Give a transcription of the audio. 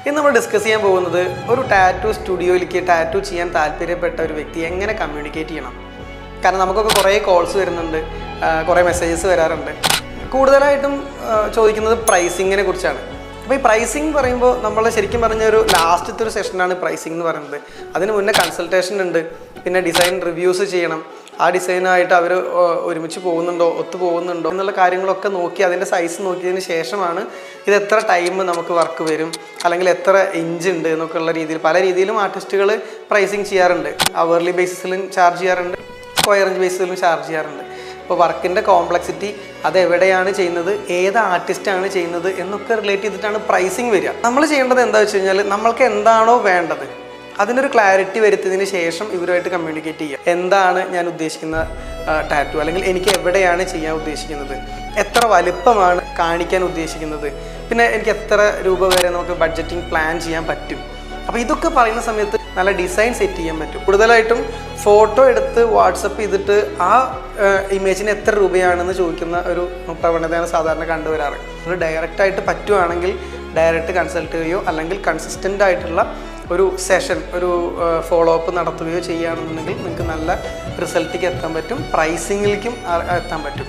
ഇന്ന് നമ്മൾ ഡിസ്കസ് ചെയ്യാൻ പോകുന്നത് ഒരു ടാറ്റു സ്റ്റുഡിയോയിലേക്ക് ടാറ്റു ചെയ്യാൻ താല്പര്യപ്പെട്ട ഒരു വ്യക്തി എങ്ങനെ കമ്മ്യൂണിക്കേറ്റ് ചെയ്യണം. കാരണം നമുക്കൊക്കെ കുറേ കോൾസ് വരുന്നുണ്ട്, കുറേ മെസ്സേജസ് വരാറുണ്ട്. കൂടുതലായിട്ടും ചോദിക്കുന്നത് പ്രൈസിങ്ങിനെ കുറിച്ചാണ്. അപ്പോൾ ഈ പ്രൈസിങ് പറയുമ്പോൾ നമ്മൾ ശരിക്കും പറഞ്ഞ ഒരു ലാസ്റ്റത്തെ ഒരു സെഷനാണ് പ്രൈസിങ് എന്ന് പറയുന്നത്. അതിന് മുന്നേ കൺസൾട്ടേഷൻ ഉണ്ട്, പിന്നെ ഡിസൈൻ റിവ്യൂസ് ചെയ്യണം, ആ ഡിസൈനായിട്ട് അവർ ഒരുമിച്ച് പോകുന്നുണ്ടോ ഒത്തു പോകുന്നുണ്ടോ എന്നുള്ള കാര്യങ്ങളൊക്കെ നോക്കി അതിൻ്റെ സൈസ് നോക്കിയതിന് ശേഷമാണ് ഇത് എത്ര ടൈം നമുക്ക് വർക്ക് വരും, അല്ലെങ്കിൽ എത്ര ഇഞ്ച് ഉണ്ട് എന്നൊക്കെയുള്ള രീതിയിൽ പല രീതിയിലും ആർട്ടിസ്റ്റുകൾ പ്രൈസിങ് ചെയ്യാറുണ്ട്. അവർലി ബേസിസിലും ചാർജ് ചെയ്യാറുണ്ട്, സ്ക്വയർ ഇഞ്ച് ബേസിസിലും ചാർജ് ചെയ്യാറുണ്ട്. അപ്പോൾ വർക്കിൻ്റെ കോംപ്ലക്സിറ്റി അതെവിടെയാണ് ചെയ്യുന്നത്, ഏത് ആർട്ടിസ്റ്റാണ് ചെയ്യുന്നത് എന്നൊക്കെ റിലേറ്റ് ചെയ്തിട്ടാണ് പ്രൈസിങ് വരിക. നമ്മൾ ചെയ്യേണ്ടത് എന്താ വെച്ച് കഴിഞ്ഞാൽ നമ്മൾക്ക് എന്താണോ വേണ്ടത് അതിനൊരു ക്ലാരിറ്റി വരുത്തിയതിന് ശേഷം ഇവരുമായിട്ട് കമ്മ്യൂണിക്കേറ്റ് ചെയ്യുക. എന്താണ് ഞാൻ ഉദ്ദേശിക്കുന്ന ടാറ്റു, അല്ലെങ്കിൽ എനിക്ക് എവിടെയാണ് ചെയ്യാൻ ഉദ്ദേശിക്കുന്നത്, എത്ര വലുപ്പമാണ് കാണിക്കാൻ ഉദ്ദേശിക്കുന്നത്, പിന്നെ എനിക്ക് എത്ര രൂപ വരെ നമുക്ക് ബഡ്ജറ്റിംഗ് പ്ലാൻ ചെയ്യാൻ പറ്റും. അപ്പോൾ ഇതൊക്കെ പറയുന്ന സമയത്ത് നല്ല ഡിസൈൻ സെറ്റ് ചെയ്യാൻ പറ്റും. കൂടുതലായിട്ടും ഫോട്ടോ എടുത്ത് വാട്സപ്പ് ചെയ്തിട്ട് ആ ഇമേജിന് എത്ര രൂപയാണെന്ന് ചോദിക്കുന്ന ഒരു പ്രവണതയാണ് സാധാരണ കണ്ടുവരാറ്. ഒരു ഡയറക്റ്റായിട്ട് പറ്റുവാണെങ്കിൽ ഡയറക്റ്റ് കൺസൾട്ട് ചെയ്യുകയോ അല്ലെങ്കിൽ കൺസിസ്റ്റൻ്റ് ആയിട്ടുള്ള ഒരു സെഷൻ, ഒരു ഫോളോ അപ്പ് നടത്തുകയോ ചെയ്യുകയാണെന്നുണ്ടെങ്കിൽ നിങ്ങൾക്ക് നല്ല റിസൾട്ടിലേക്ക് എത്താൻ പറ്റും, പ്രൈസിങ്ങിലേക്കും എത്താൻ പറ്റും.